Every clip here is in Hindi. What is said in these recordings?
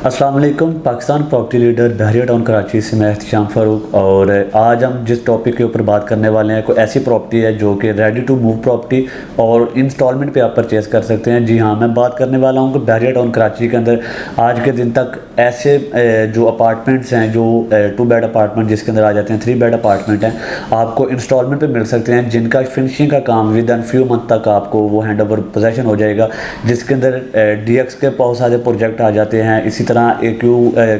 अस्सलाम वालेकुम। पाकिस्तान प्रॉपर्टी लीडर बहरिया टाउन कराची से मैं एहतिशाम फ़ारूक, और आज हम जिस टॉपिक के ऊपर बात करने वाले हैं कोई ऐसी प्रॉपर्टी है जो कि रेडी टू मूव प्रॉपर्टी और इंस्टॉलमेंट पे आप परचेज़ कर सकते हैं। जी हाँ, मैं बात करने वाला हूँ कि बहरिया टाउन कराची के अंदर आज के दिन तक ऐसे जो अपार्टमेंट्स हैं, जो 2 बेड अपार्टमेंट जिसके अंदर आ जाते हैं 3 बेड अपार्टमेंट हैं, आपको इंस्टॉलमेंट पे मिल सकते हैं, जिनका फिनिशिंग का काम विद इन फ्यू मंथ तक आपको वो हैंड ओवर पोजेसन हो जाएगा, जिसके अंदर DX के बहुत सारे प्रोजेक्ट आ जाते हैं। इसी तरह AQ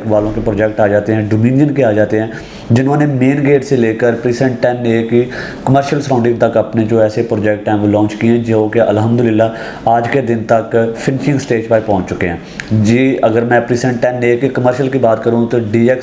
वालों के प्रोजेक्ट आ जाते हैं, डोमिनियन के आ जाते हैं, जिन्होंने मेन गेट से लेकर प्रीसेंट 10A की कमर्शियल सराउंडिंग तक अपने जो ऐसे प्रोजेक्ट हैं वो लॉन्च किए हैं, जो कि अल्हम्दुलिल्लाह आज के दिन तक फिनिशिंग स्टेज पर पहुंच चुके हैं। जी, अगर मैं प्रीसेंट 10A के कमर्शियल की बात करूं तो DX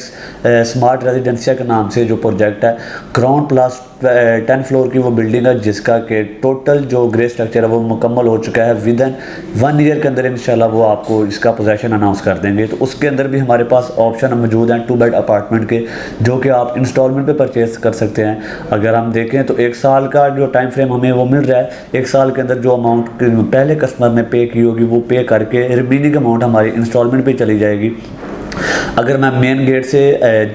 स्मार्ट रेजिडेंसिया के नाम से जो प्रोजेक्ट है, ग्राउंड प्लस 10 फ्लोर की वो बिल्डिंग है, जिसका कि टोटल जो ग्रे स्ट्रक्चर है वो मुकम्मल हो चुका है। विद इन 1 ईयर के अंदर इंशाल्लाह वो आपको इसका पोजेसन अनाउंस कर देंगे। तो उसके अंदर भी हमारे पास ऑप्शन मौजूद हैं 2 बेड अपार्टमेंट के, जो कि आप इंस्टॉलमेंट पे परचेज कर सकते हैं। अगर हम देखें तो 1 साल का जो टाइम फ्रेम हमें वो मिल रहा है। 1 साल के अंदर जो अमाउंट पहले कस्टमर ने पे की होगी वो पे करके रिमेनिंग अमाउंट हमारी इंस्टॉलमेंट पे चली जाएगी। अगर मैं मेन गेट से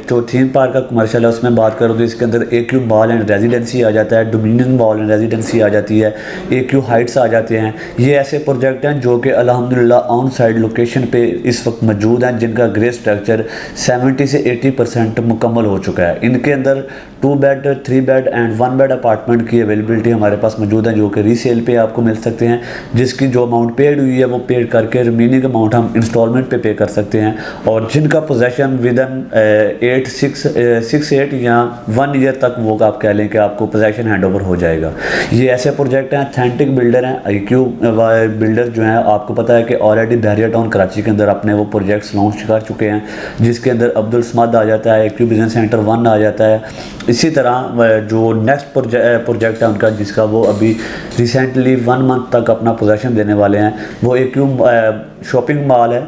जो थीम पार्क का कमर्शियल है उसमें बात करूँ तो इसके अंदर AQ मॉल एंड रेजिडेंसी आ जाता है, डोमिनियन मॉल एंड रेजिडेंसी आ जाती है, AQ हाइट्स आ जाते हैं। ये ऐसे प्रोजेक्ट हैं जो कि अल्हम्दुलिल्लाह ऑन साइड लोकेशन पे इस वक्त मौजूद हैं, जिनका ग्रे स्ट्रक्चर 70 से 80% मुकम्मल हो चुका है। इनके अंदर 2 bed 3 bed and 1 bed apartment की अवेलेबिलिटी हमारे पास मौजूद है, जो कि रीसेल पे आपको मिल सकते हैं, जिसकी जो अमाउंट पेड हुई है वो पेड करके रिमेनिंग अमाउंट हम इंस्टॉलमेंट पे कर सकते हैं। और जिनका पोजेसन विद इन 6-8 या 1 ईयर तक वो आप कह लें कि आपको पोजेसन हैंड ओवर हो जाएगा। ये ऐसे प्रोजेक्ट हैं, अथेंटिक बिल्डर हैं, IQ बिल्डर जो हैं, आपको पता है कि ऑलरेडी बहरिया टाउन कराची के अंदर अपने वो प्रोजेक्ट्स लॉन्च कर चुके हैं, जिसके अंदर अब्दुल समद आ जाता है, AQ बिजनेस सेंटर 1 आ जाता है। इसी तरह जो नेक्स्ट प्रोजेक्ट है उनका, जिसका वो अभी रिसेंटली 1 मंथ तक अपना पोजेसन देने वाले हैं, वो AQ शॉपिंग मॉल है,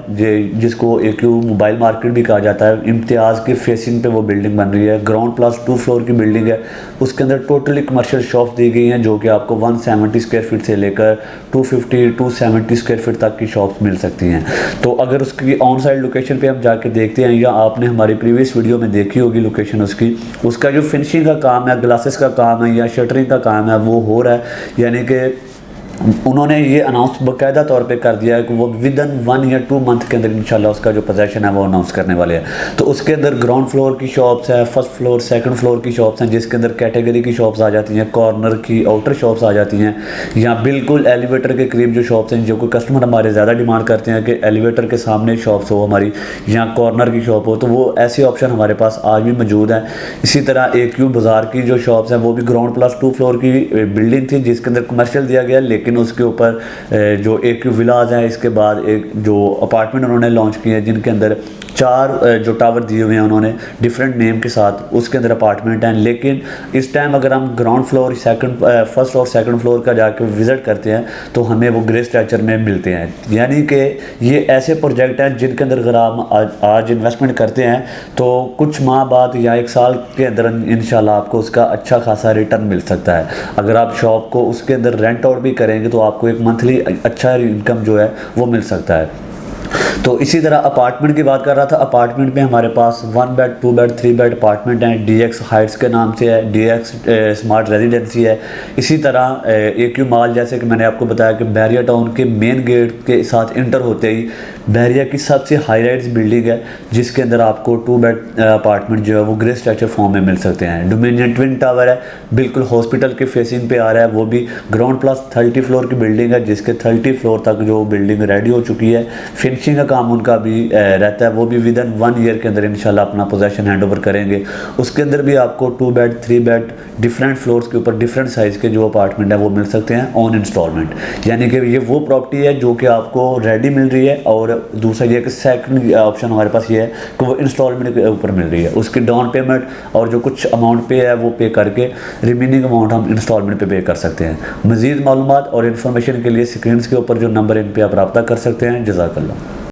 जिसको AQ मोबाइल मार्केट भी कहा जाता है। इम्तियाज़ की फेसिंग पे वो बिल्डिंग बन रही है, ग्राउंड प्लस 2 फ्लोर की बिल्डिंग है। उसके अंदर टोटली कमर्शियल शॉप्स दी गई हैं, जो कि आपको 170 स्क्वायर फीट से लेकर 250-270 स्क्वायर फीट तक की शॉप्स मिल सकती हैं। तो अगर उसकी ऑन साइड लोकेशन पे हम जाके देखते हैं, या आपने हमारी प्रीवियस वीडियो में देखी होगी लोकेशन उसका जो फिनिशिंग का काम है, ग्लासेस का काम है या शटरिंग का काम है, वो हो रहा है। यानी कि उन्होंने ये अनाउंस बाकायदा तौर पे कर दिया है कि वो विद इन 1 या 2 मंथ के अंदर इंशाल्लाह उसका जो पोजेसन है वो अनाउंस करने वाले हैं। तो उसके अंदर ग्राउंड फ्लोर की शॉप्स है, फर्स्ट फ्लोर सेकंड फ्लोर की शॉप्स हैं, जिसके अंदर कैटेगरी की शॉप्स आ जाती हैं, कॉर्नर की आउटर शॉप्स आ जाती हैं, या बिल्कुल एलिवेटर के करीब जो शॉप्स हैं, जो कोई कस्टमर हमारे ज़्यादा डिमांड करते हैं कि एलिवेटर के सामने शॉप्स हो हमारी, या कॉर्नर की शॉप हो, तो वो ऐसी ऑप्शन हमारे पास आज भी मौजूद है। इसी तरह AQ बाज़ार की जो शॉप्स हैं वो भी ग्राउंड प्लस 2 फ्लोर की बिल्डिंग थी, जिसके अंदर कमर्शियल दिया गया, लेकिन उसके ऊपर जो AQ विलाज है, इसके बाद एक जो अपार्टमेंट उन्होंने लॉन्च किए हैं, जिनके अंदर 4 जो टावर दिए हुए हैं उन्होंने डिफरेंट नेम के साथ, उसके अंदर अपार्टमेंट हैं। लेकिन इस टाइम अगर हम ग्राउंड फ्लोर फर्स्ट और सेकंड फ्लोर का जाकर विज़िट करते हैं तो हमें वो ग्रे स्ट्रक्चर में मिलते हैं। यानी कि ये ऐसे प्रोजेक्ट हैं जिनके अंदर अगर आप आज इन्वेस्टमेंट करते हैं तो कुछ माह बाद या 1 साल के अंदर इंशाल्लाह आपको उसका अच्छा खासा रिटर्न मिल सकता है। अगर आप शॉप को उसके अंदर रेंट आउट भी करेंगे तो आपको एक मंथली अच्छा इनकम जो है वो मिल सकता है। तो इसी तरह अपार्टमेंट की बात कर रहा था। अपार्टमेंट में हमारे पास 1 बेड 2 बेड 3 बेड अपार्टमेंट हैं, DX हाइट्स के नाम से है, DX स्मार्ट रेजिडेंसी है। इसी तरह AQ मॉल, जैसे कि मैंने आपको बताया कि बहरिया टाउन के मेन गेट के साथ इंटर होते ही बहरिया की सबसे हाई राइज बिल्डिंग है, जिसके अंदर आपको 2 बेड अपार्टमेंट जो है वो ग्रे स्ट्रक्चर फॉर्म में मिल सकते हैं। डोमिनियन ट्विन टावर है, बिल्कुल हॉस्पिटल के फेसिंग पे आ रहा है, वो भी ग्राउंड प्लस 30 फ्लोर की बिल्डिंग है, जिसके 30 फ्लोर तक जो बिल्डिंग रेडी हो चुकी है। फिनिशिंग का काम उनका भी रहता है, वो भी विद इन 1 ईयर के अंदर इंशाल्लाह अपना पोजेसन हैंड ओवर करेंगे। उसके अंदर भी आपको 2 बेड 3 बेड डिफरेंट फ्लोर्स के ऊपर डिफरेंट साइज़ के जो अपार्टमेंट है वो मिल सकते हैं ऑन इंस्टॉलमेंट। यानी कि ये वो प्रॉपर्टी है जो कि आपको रेडी मिल रही है, और दूसरा ये कि सेकंड ऑप्शन हमारे पास ये है कि वो इंस्टॉलमेंट के ऊपर मिल रही है। उसकी डाउन पेमेंट और जो कुछ अमाउंट पे है वो पे करके रिमेनिंग अमाउंट हम इंस्टॉलमेंट पे कर सकते हैं। मज़ीद मालूमात और इन्फॉर्मेशन के लिए स्क्रीन के ऊपर जो नंबर इन पर आप रब्ता कर सकते हैं। जज़ाकल्लाह।